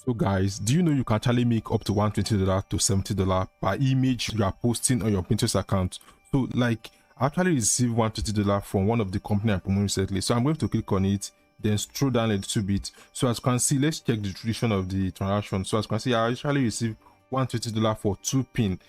So guys, do you know you can actually make up to $120 to $70 per image you are posting on your Pinterest account? So like, I actually received $120 from one of the company I promoted recently. So I'm going to click on it, then scroll down a little bit. So as you can see, let's check the duration of the transaction. So as you can see, I actually received $120 for 2 pin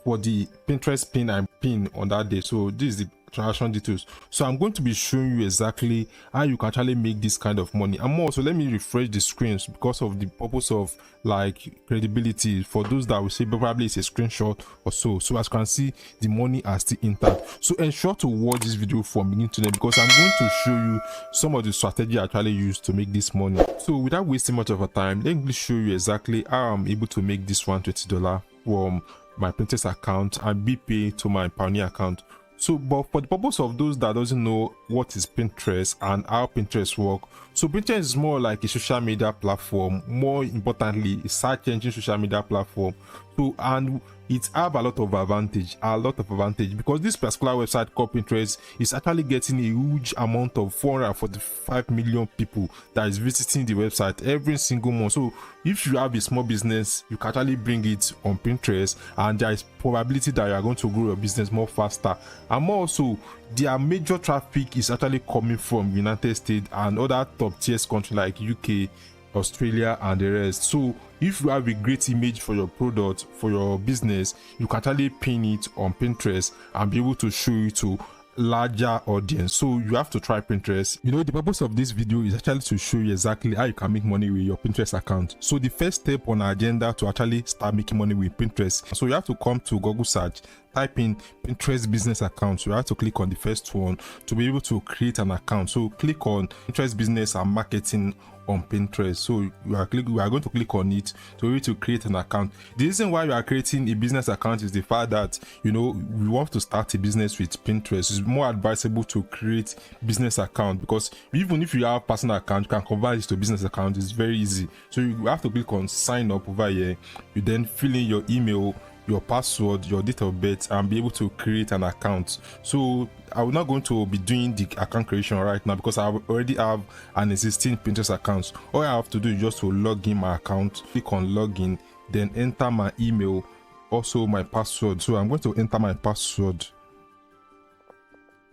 for the Pinterest pin I pin on that day. So this is the transaction details. So I'm going to be showing you exactly how you can actually make this kind of money. And more, so let me refresh the screens because of the purpose of like credibility for those that will say probably it's a screenshot or so. So as you can see, the money are still intact. So ensure to watch this video from beginning to end because I'm going to show you some of the strategy I actually use to make this money. So without wasting much of a time, let me show you exactly how I'm able to make this $120 from my Pinterest account and be paid to my Pioneer account. So, but for the purpose of those that doesn't know what is Pinterest and how Pinterest work, so Pinterest is more like a social media platform, more importantly a search engine social media platform. So, and it have a lot of advantage because this particular website called Pinterest is actually getting a huge amount of 445 million people that is visiting the website every single month. So if you have a small business, you can actually bring it on Pinterest and there is probability that you are going to grow your business more faster. And more also, their major traffic is actually coming from United States and other top tier countries like UK, Australia and the rest. So if you have a great image for your product, for your business, you can actually pin it on Pinterest and be able to show it to larger audience. So you have to try Pinterest. You know, the purpose of this video is actually to show you exactly how you can make money with your Pinterest account. So the first step on our agenda to actually start making money with Pinterest, so you have to come to Google search, type in Pinterest business account. So you have to click on the first one to be able to create an account. So click on Pinterest business and marketing on Pinterest. So we are going to click on it to be able to create an account. The reason why we are creating a business account is the fact that, you know, we want to start a business with Pinterest. It's more advisable to create business account because even if you have personal account, you can convert it to business account. It's very easy. So you have to click on sign up over here. You then fill in your email, your password, your date of birth, and be able to create an account. So I'm not going to be doing the account creation right now because I already have an existing Pinterest account. All I have to do is just to log in my account, click on login, then enter my email, also my password. So I'm going to enter my password.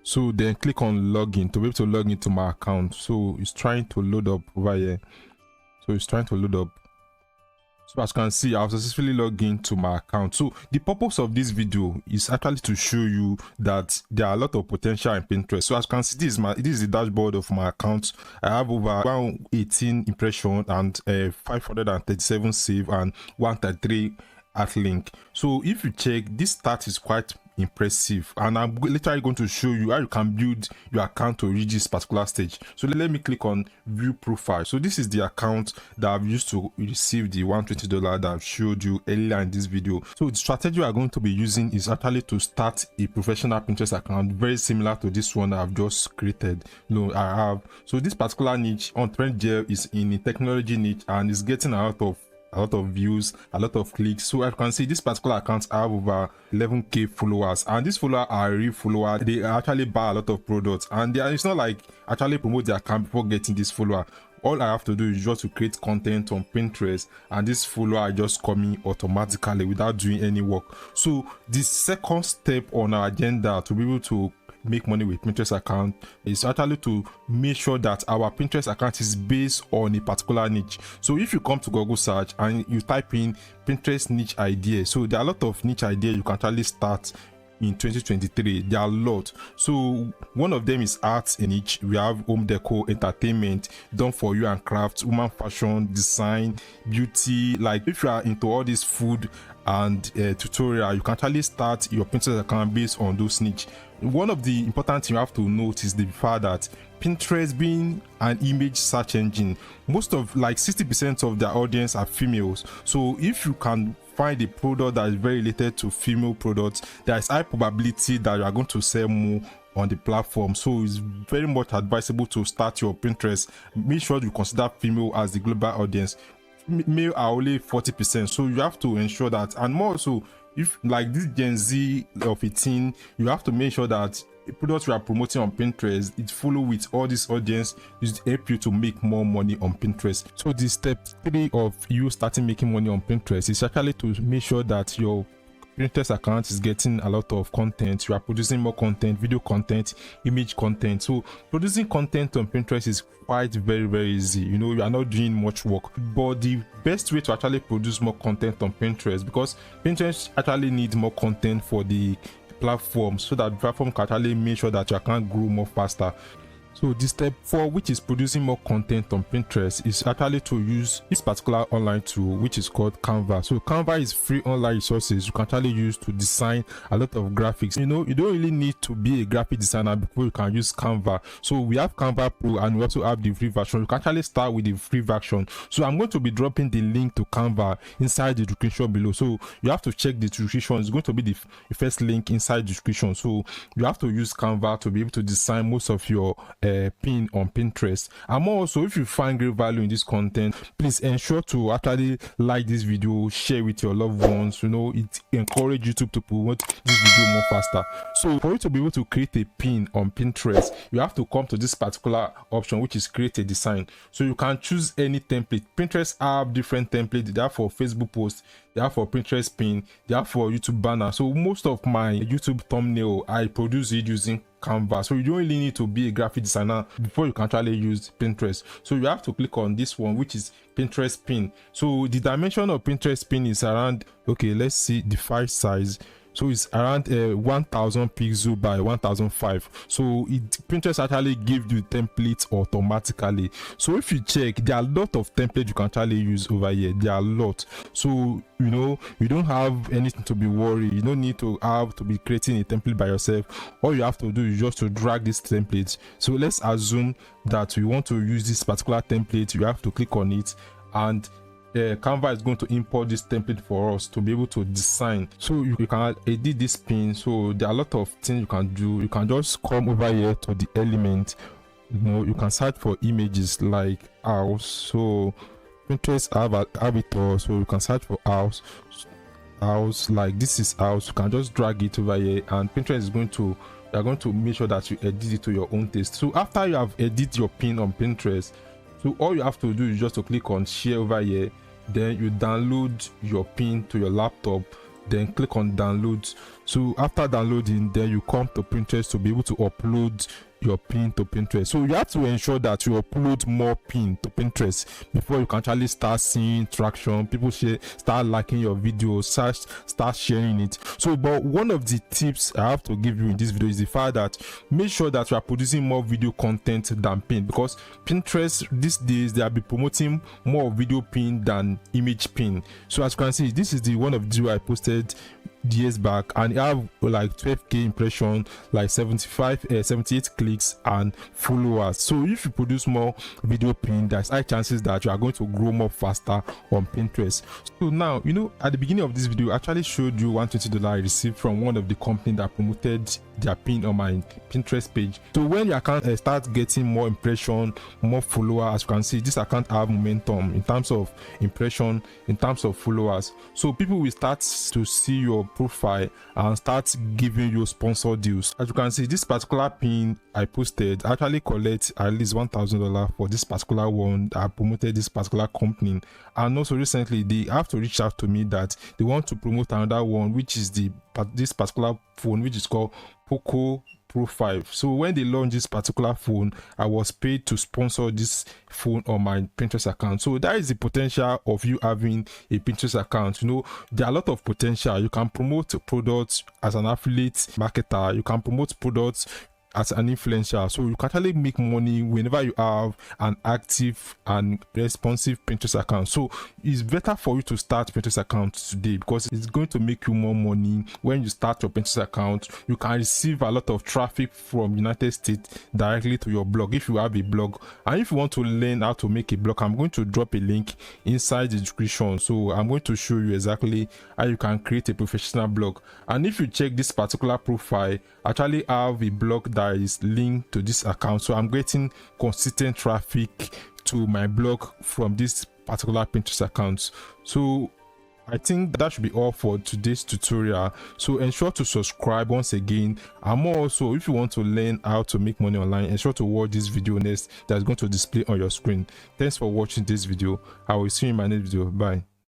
So then click on login to be able to log into my account. So it's trying to load up over here. So it's trying to load up. So as you can see, I've successfully logged into my account. So the purpose of this video is actually to show you that there are a lot of potential in Pinterest. So as you can see, this is the dashboard of my account. I have over 118 impressions and 537 save and 133 at link. So if you check, this stat is quite impressive, and I'm literally going to show you how you can build your account to reach this particular stage. So let me click on view profile. So this is the account that I've used to receive the $120 that I've showed you earlier in this video. So the strategy we are going to be using is actually to start a professional Pinterest account very similar to this one I've just created. I have. So this particular niche on Trend Gel is in a technology niche and is getting a lot of views, a lot of clicks. So as you can see, this particular account have over 11k followers, and these followers are real followers. They actually buy a lot of products, and it's not like actually promote their account before getting this follower. All I have to do is just to create content on Pinterest, and this follower are just coming automatically without doing any work. So the second step on our agenda to be able to make money with Pinterest account is actually to make sure that our Pinterest account is based on a particular niche. So if you come to Google search and you type in Pinterest niche idea, so there are a lot of niche ideas you can actually start in 2023. There are a lot. So one of them is arts in each. We have home decor, entertainment, done for you and crafts, woman fashion, design, beauty. Like if you are into all this food and tutorial, you can actually start your Pinterest account based on those niche. One of the important things you have to note is the fact that Pinterest being an image search engine, most of like 60% of their audience are females. So if you can find a product that is very related to female products, there is high probability that you are going to sell more on the platform. So it's very much advisable to start your Pinterest. Make sure you consider female as the global audience. Male are only 40%, so you have to ensure that. And more so, if like this Gen Z of 18, you have to make sure that products you are promoting on Pinterest, it follow with all this audience, it help you to make more money on Pinterest. So the step 3 of you starting making money on Pinterest is actually to make sure that your Pinterest account is getting a lot of content. You are producing more content, video content, image content. So producing content on Pinterest is quite very easy. You are not doing much work, but the best way to actually produce more content on Pinterest, because Pinterest actually needs more content for the platform, so that the platform can actually make sure that your account grow more faster. So the step 4, which is producing more content on Pinterest, is actually to use this particular online tool, which is called Canva. So Canva is free online resources you can actually use to design a lot of graphics. You don't really need to be a graphic designer before you can use Canva. So we have Canva Pro and we also have the free version. You can actually start with the free version. So I'm going to be dropping the link to Canva inside the description below. So you have to check the description. It's going to be the first link inside the description. So you have to use Canva to be able to design most of your pin on Pinterest. And also, if you find great value in this content, please ensure to actually like this video, share with your loved ones. It encourages YouTube to promote this video more faster. So for you to be able to create a pin on Pinterest, you have to come to this particular option, which is create a design. So you can choose any template. Pinterest have different templates. They are for Facebook posts, they are for Pinterest pin, they are for YouTube banner. So most of my YouTube thumbnail, I produce it using Canva. So you don't really need to be a graphic designer before you can actually use Pinterest. So you have to click on this one, which is Pinterest pin. So the dimension of Pinterest pin is around, okay, let's see the file size. So it's around 1000 pixel by 1005. So Pinterest actually gives you templates automatically. So if you check, there are a lot of templates you can actually use over here. There are a lot. So you don't have anything to be worried. You don't need to have to be creating a template by yourself. All you have to do is just to drag this template. So let's assume that we want to use this particular template. You have to click on it, and Canva is going to import this template for us to be able to design. So you can edit this pin. So there are a lot of things you can do. You can just come over here to the element. You can search for images like house. So Pinterest have it all. So you can search for house, like this is house. You can just drag it over here, and Pinterest is going to, you are going to make sure that you edit it to your own taste. So after you have edited your pin on Pinterest, so all you have to do is just to click on share over here, then you download your pin to your laptop, then click on download. So after downloading, then you come to Pinterest to be able to upload your pin to Pinterest. So you have to ensure that you upload more pin to Pinterest before you can actually start seeing traction. People start liking your videos, start sharing it. So but one of the tips I have to give you in this video is the fact that make sure that you are producing more video content than pin, because Pinterest these days they will be promoting more video pin than image pin. So as you can see, this is the one of the video I posted years back, and it have like 12k impression, like 78 clicks and followers. So if you produce more video pin, there's high chances that you are going to grow more faster on Pinterest. So now, at the beginning of this video I actually showed you $120 I received from one of the company that promoted their pin on my Pinterest page. So when your account starts getting more impression, more followers, as you can see, this account have momentum in terms of impression, in terms of followers. So people will start to see your profile and start giving you sponsored deals. As you can see, this particular pin I posted actually collect at least $1000 for this particular one. I promoted this particular company, and also recently they have to reach out to me that they want to promote another one, which is this particular phone, which is called Poco Pro 5. So when they launched this particular phone, I was paid to sponsor this phone on my Pinterest account. So that is the potential of you having a Pinterest account. There are a lot of potential. You can promote products as an affiliate marketer. You can promote products as an influencer. So you can actually make money whenever you have an active and responsive Pinterest account. So it's better for you to start Pinterest account today, because it's going to make you more money. When you start your Pinterest account, you can receive a lot of traffic from United States directly to your blog if you have a blog. And if you want to learn how to make a blog, I'm going to drop a link inside the description. So I'm going to show you exactly how you can create a professional blog. And if you check this particular profile, I actually have a blog that is linked to this account. So I'm getting consistent traffic to my blog from this particular Pinterest account. So I think that should be all for today's tutorial. So ensure to subscribe once again, and more also, if you want to learn how to make money online, ensure to watch this video next that's going to display on your screen. Thanks for watching this video. I will see you in my next video. Bye.